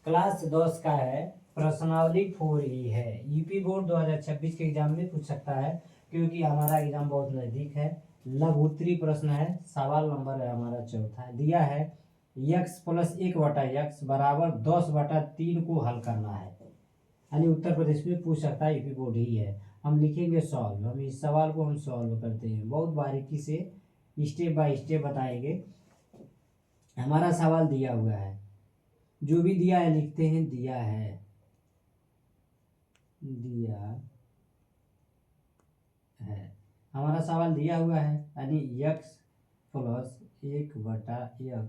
Class 10 का है, प्रश्नावली 4E है। यूपी बोर्ड 2026 के एग्जाम में पूछ सकता है, क्योंकि हमारा एग्जाम बहुत नज़दीक है। लघु उत्तरीय प्रश्न है, सवाल नंबर है हमारा चौथा। दिया है यक्स प्लस 1/x बराबर 10/3 को हल करना है। यानी उत्तर प्रदेश में पूछ सकता है, यूपी बोर्ड ही है। हम लिखेंगे सॉल्व। हम इस सवाल को हम सॉल्व करते हैं, बहुत बारीकी से स्टेप बाय स्टेप बताएंगे। हमारा सवाल दिया हुआ है, जो भी दिया है लिखते हैं। दिया है हमारा सवाल दिया हुआ है, यानी यक्स प्लस 1/x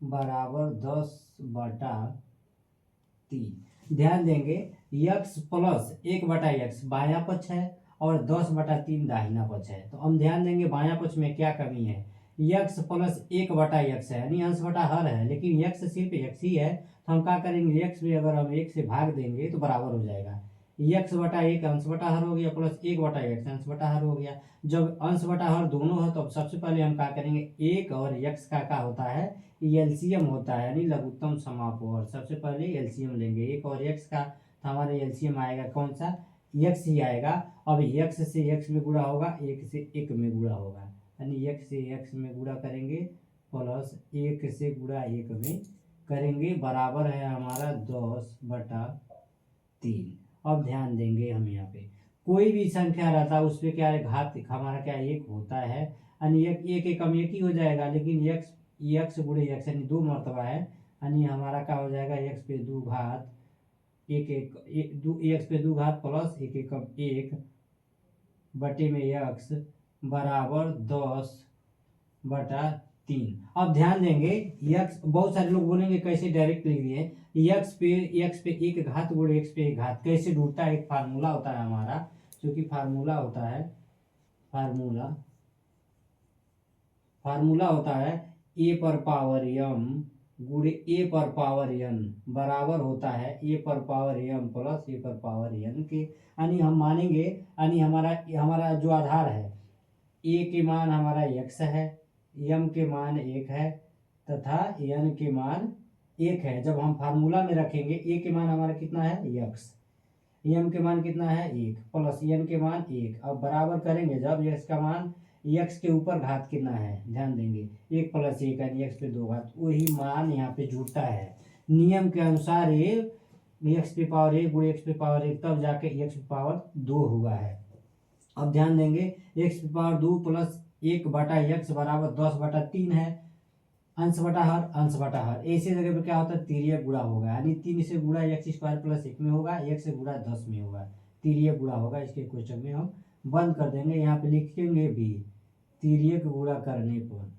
बराबर 10/3। ध्यान देंगे, यक्स प्लस 1/x बायां पक्ष है और 10/3 दाहिना पक्ष है। तो हम ध्यान देंगे बायां पक्ष में क्या कमी है। यक्स प्लस 1/x है, यानी अंश बटा हर है, लेकिन यक्स सिर्फ x ही है। तो हम क्या करेंगे, यक्स में अगर हम 1 से भाग देंगे तो बराबर हो जाएगा। x/1 अंश बटा हर हो गया, प्लस 1/x अंश बटा हर हो गया। जब अंश बटा हर दोनों है, तो सबसे पहले हम क्या करेंगे, 1 और x का क्या होता है, एलसीएम होता है, यानी लघुत्तम समापवर्ग। सबसे पहले एलसीएम लेंगे 1 और x का, तो हमारा एलसीएम आएगा कौन सा, x ही आएगा। अब x से x में गुणा होगा, 1 से 1 में गुणा होगा, यानी x से x में गुणा करेंगे प्लस 1 से गुणा 1 में करेंगे, बराबर है हमारा 10/3। अब ध्यान देंगे हम यहाँ पे कोई भी संख्या रहता है उस पर क्या है, घात हमारा क्या 1 होता है, यानी एक एकम 1 ही हो जाएगा। लेकिन x गुणे x यानी 2 मर्तबा है, यानी हमारा क्या हो जाएगा, x पे 2 घात 1 x पे 2 घात प्लस 1 एकम 1 बटे में x बराबर 10/3। अब ध्यान देंगे, x बहुत सारे लोग बोलेंगे कैसे डायरेक्ट लिख दिए। x पे 1 घात गुणे x पे 1 घात कैसे ढूंढता है, एक फार्मूला होता है हमारा, क्योंकि फार्मूला होता है a पर पावर m गुणे a पर पावर n बराबर होता है a पर पावर m प्लस a पर पावर n के। यानी हम मानेंगे, यानी हमारा जो आधार है, a के मान हमारा x है, m के मान 1 है तथा n के मान 1 है। जब हम फार्मूला में रखेंगे, a के मान हमारा कितना है x, m के मान कितना है 1 प्लस n के मान 1। अब बराबर करेंगे जब x का मान, x के ऊपर घात कितना है, ध्यान देंगे 1 प्लस 1 यानी x पे 2 घात, वही मान यहाँ पे जुड़ता है। नियम के अनुसार x पे पावर 1 गुणे x पे पावर 1, तब जाके x पे पावर 2 हुआ है। अब ध्यान देंगे, x पे पावर 2 प्लस 1/x बराबर 10/3 है। अंश बटा हर ऐसे जगह पे क्या होता है, तिर्यक गुणा होगा, यानी 3 से गुणा x² प्लस 1 में होगा, 1 से गुणा 10 में होगा, तिर्यक गुणा होगा। इसके क्वेश्चन में हम बंद कर देंगे, यहाँ पे लिखेंगे भी तिर्यक गुणा करने पर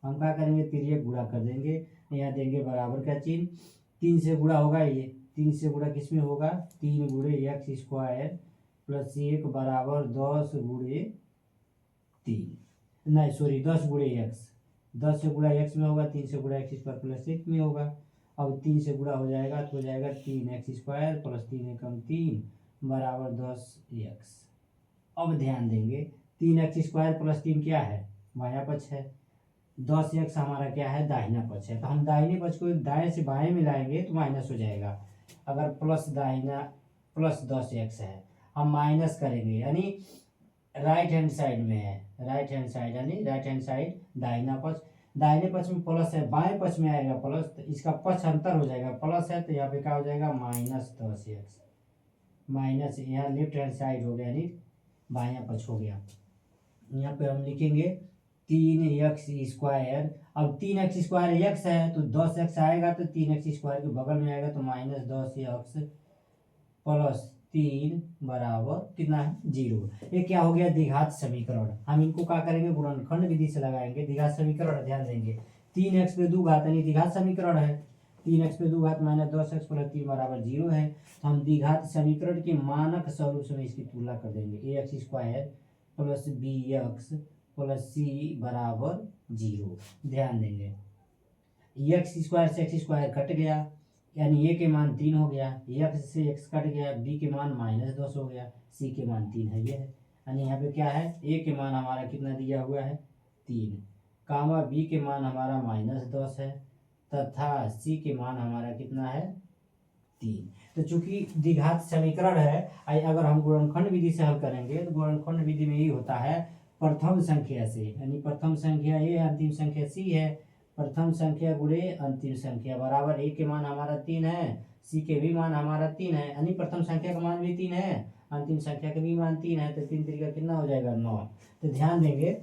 हम क्या करेंगे, तिर्यक गुणा कर देंगे। यहाँ देंगे बराबर का चिन्ह, 3 से गुणा होगा, ये 3 से गुणा किस में होगा, 3 गुणे x² प्लस 1 बराबर 10 गुणे 3, नहीं सॉरी 10 गुणे x, 10 से गुणा x में होगा, 3 से गुणा x² प्लस 1 में होगा। अब 3 से गुणा हो जाएगा तो हो जाएगा 3x² प्लस 3 एकम 3 बराबर 10x। अब ध्यान देंगे, 3x² प्लस 3 क्या है, बायां पक्ष है, 10x हमारा क्या है, दाहिना पक्ष है। तो हम दाहिने पक्ष को दाएं से बाएं मिलाएंगे तो माइनस हो जाएगा। अगर प्लस दाहिना प्लस 10x है, हम माइनस करेंगे, यानी राइट हैंड साइड में है, राइट हैंड साइड दाहिना पक्ष, दाहिने पक्ष में प्लस है, बाएं पक्ष में आएगा प्लस, तो इसका पक्ष अंतर हो जाएगा, प्लस है तो यहाँ पे क्या हो जाएगा -10x, माइनस यहाँ लेफ्ट हैंड साइड हो गया, यानी बायां पक्ष हो गया। यहाँ पे हम लिखेंगे 3x²। अब 3x² x है तो 10x आएगा, तो 3x² के बगल में आएगा तो -10x प्लस 3 बराबर कितना है 0। ये क्या हो गया, द्विघात समीकरण। हम इनको क्या करेंगे, गुणनखंड विधि से लगाएंगे। द्विघात समीकरण ध्यान देंगे, 3x पे 2 घात यानी द्विघात समीकरण है, 3x पे 2 घात -10x प्लस 3 बराबर 0 है। तो हम द्विघात समीकरण के मानक स्वरूप से इसकी तुलना कर देंगे, ax² plus bx plus c बराबर 0। ध्यान देंगे, x² से x² कट गया, यानी a के मान 3 हो गया, x से x कट गया, b के मान -10 हो गया, c के मान 3 है, ये है। यानी यहाँ पे क्या है, a के मान हमारा कितना दिया हुआ है 3, कामा बी के मान हमारा -10 है तथा सी के मान हमारा कितना है 3। तो चूंकि द्विघात समीकरण है, अगर हम गुणनखंड विधि से हल करेंगे तो गुणनखंड विधि में ही होता है प्रथम संख्या से, यानी प्रथम संख्या ए अंतिम संख्या सी है, प्रथम संख्या गुणे अंतिम संख्या बराबर ए के मान हमारा 3 है, सी के भी मान हमारा 3 है, यानी प्रथम संख्या का मान भी 3 है, अंतिम संख्या का भी मान 3 है, तो 3 तरीका कितना हो जाएगा 9। तो ध्यान देंगे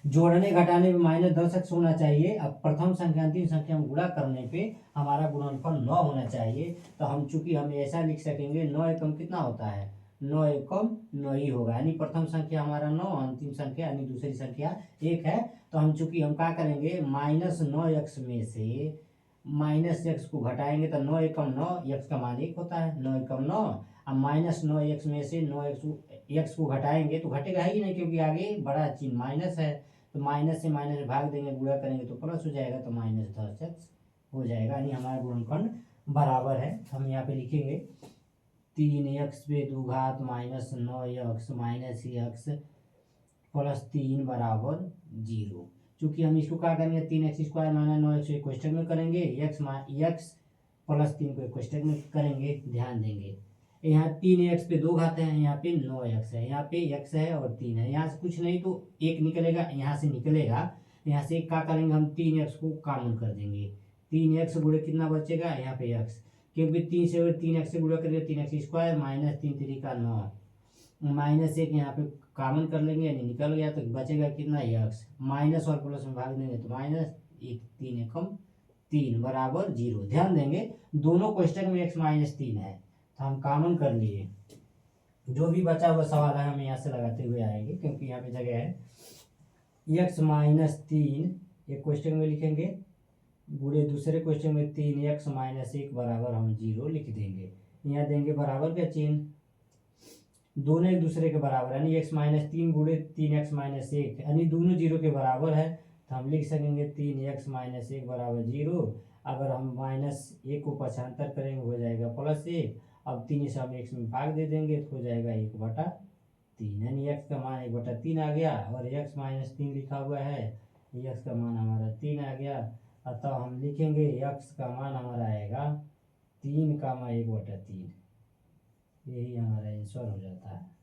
जोड़ने घटाने में -10x होना चाहिए। अब प्रथम संख्या अंतिम संख्या में गुणा करने पे हमारा गुणनफल 9 होना चाहिए। तो हम चूंकि हम ऐसा लिख सकेंगे 9 एकम कितना होता है 9 एकम 9 ही होगा, यानी प्रथम संख्या हमारा 9, अंतिम संख्या यानी दूसरी संख्या 1 है। तो हम चूंकि हम क्या करेंगे -9x में से -x को घटाएंगे तो 9 एकम 9, x का मान 1 होता है, 9 एकम 9। अब -9x में से 9x को घटाएंगे तो घटेगा ही नहीं, क्योंकि आगे बड़ा चिन्ह माइनस है, तो माइनस से माइनस भाग देंगे, गुणा करेंगे तो प्लस हो जाएगा, तो -10x हो जाएगा, यानी हमारा गुणनखंड बराबर है। हम यहाँ पे लिखेंगे 3x पे 2 घात -9x -x प्लस 3 बराबर 0। चूंकि हम इसको क्या करेंगे 3x² -9x को कोष्टक में करेंगे, x प्लस 3 को कोष्टक में करेंगे। ध्यान देंगे यहाँ 3x पे 2 घात है, यहाँ पे 9x है, यहाँ पे x है और 3 है, यहाँ से कुछ नहीं तो 1 निकलेगा, यहाँ से निकलेगा, यहाँ से क्या करेंगे हम 3x को कॉमन कर देंगे, 3x गुणे कितना बचेगा यहाँ पे x, क्योंकि 3 से 3x से गुणा करेंगे 3x² -3 3 का 9 -1 यहाँ पे कॉमन कर लेंगे, यानी निकल गया, तो बचेगा कितना x, माइनस और प्लस में भाग देंगे तो -1 3 एकम 3 बराबर 0। ध्यान देंगे दोनों कोष्टक में x -3 है, तो हम कॉमन कर लिए, जो भी बचा हुआ सवाल है हम यहाँ से लगाते हुए आएंगे, क्योंकि यहाँ पे जगह है। x -3 एक क्वेश्चन में लिखेंगे, गुणे दूसरे क्वेश्चन में 3x -1 बराबर हम 0 लिख देंगे। यहाँ देंगे बराबर का चिन्ह, दोनों एक दूसरे के बराबर, यानी x -3 गुणे 3x -1, यानी दोनों 0 के बराबर है, तो हम लिख सकेंगे 3x -1 बराबर 0। अगर हम -1 को पक्षांतर करेंगे हो जाएगा +1, अब 3 से हम x में भाग दे देंगे तो हो जाएगा 1/3, यानी x का मान 1/3 आ गया, और x -3 लिखा हुआ है, x का मान हमारा 3 आ गया, अतः हम लिखेंगे x का मान हमारा आएगा 3 का 1/3, यही हमारा आंसर हो जाता है।